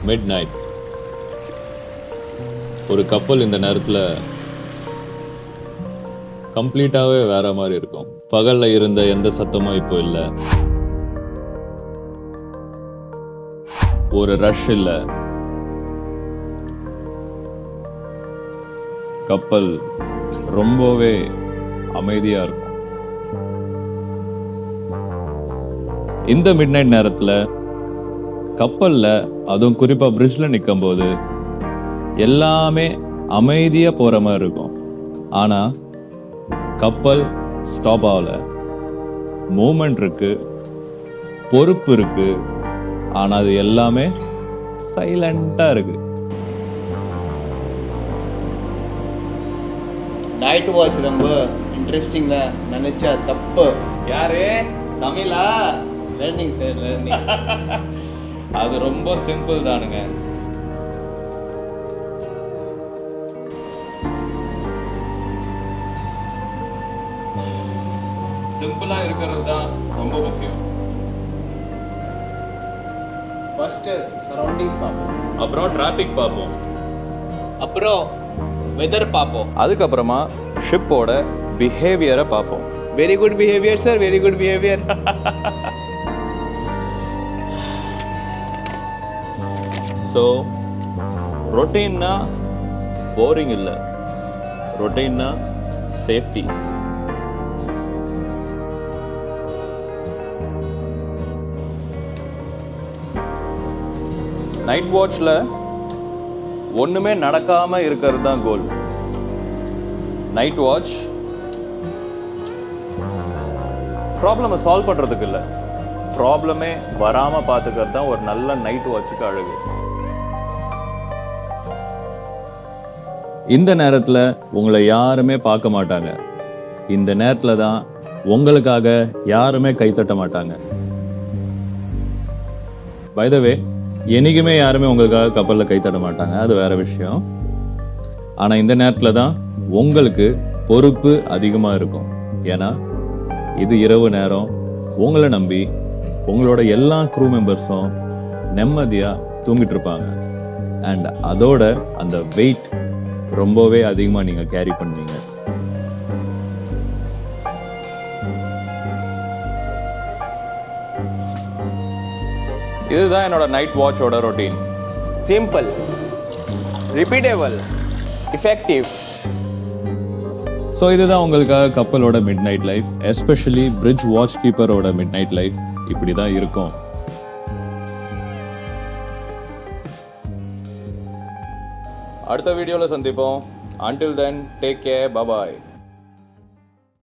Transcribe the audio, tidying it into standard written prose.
Mid night. ஒரு கப்பல் இந்த நேரத்தில் கம்ப்ளீட்டாகவே வேற மாதிரி இருக்கும். பகலில் இருந்த எந்த சத்தமும் இப்போ இல்லை, ஒரு ரஷ் இல்லை, கப்பல் ரொம்பவே அமைதியாக இருக்கும். இந்த மிட் நைட் நேரத்தில் கப்பலில், அதுவும் குறிப்பாக பிரிட்ஜில் நிற்கும் போது எல்லாமே அமைதியாக போகிற மாதிரி இருக்கும். ஆனால் கப்பல் ஸ்டாப் ஆகலை. மூமெண்ட் இருக்கு, பொறுப்பு இருக்கு, ஆனால் அது எல்லாமே சைலண்டாக இருக்கு. நைட் வாட்ச் ரொம்ப இன்ட்ரெஸ்டிங்கா நினைச்சா தப்பு. யாரு? தமிழா? Learning sir, learning. அது ரொம்ப சிம்பிள் தானுங்க. சிம்பிளா இருக்கிறது தான் ரொம்ப முக்கியம். ஃபர்ஸ்ட் சரௌண்டிங்ஸ் பார்ப்போம், அப்புறம் டிராஃபிக் பார்ப்போம், அப்புறம் வெதர் பார்ப்போம், அதுக்கப்புறமா ஷிப்போட பிஹேவியரை பார்ப்போம். Very good behaviour sir, very good behaviour. So ரொட்டீன்னா போரிங் இல்லை, ரொட்டீன்னா சேஃப்டி. நைட் வாட்ச்ல ஒண்ணுமே நடக்காம இருக்கிறது தான் கோல். நைட் வாட்ச் ப்ராப்ளமை சால்வ் பண்றதுக்கு இல்லை, ப்ராப்ளமே வராம பார்த்துக்கிறது தான் ஒரு நல்ல நைட் வாட்சுக்கு அழகு. இந்த நேரத்தில் உங்களை யாருமே பார்க்க மாட்டாங்க. இந்த நேரத்தில் தான் உங்களுக்காக யாருமே கைத்தட்ட மாட்டாங்க. பை த வே, என்னைக்குமே யாருமே உங்களுக்காக கப்பலில் கைத்தட்ட மாட்டாங்க, அது வேற விஷயம். ஆனால் இந்த நேரத்தில் தான் உங்களுக்கு பொறுப்பு அதிகமாக இருக்கும். ஏன்னா இது இரவு நேரம். உங்களை நம்பி உங்களோட எல்லா க்ரூ மெம்பர்ஸும் நிம்மதியாக தூங்கிட்டு இருப்பாங்க. அண்ட் அதோட அந்த வெயிட் ரொம்பவே அதிகமாக நீங்கள் கேரி பண்ணுவீங்க. இதுதான் என்னோட நைட் வாட்சோட routine. Simple, repeatable, effective. So இதுதான் உங்களுக்காக கப்பலோட midnight life, especially bridge watch கீப்பரோட மிட் நைட் லைஃப் இப்படி தான் இருக்கும். அடுத்த வீடியோவில் சந்திப்போம். Until then, take care. Bye bye.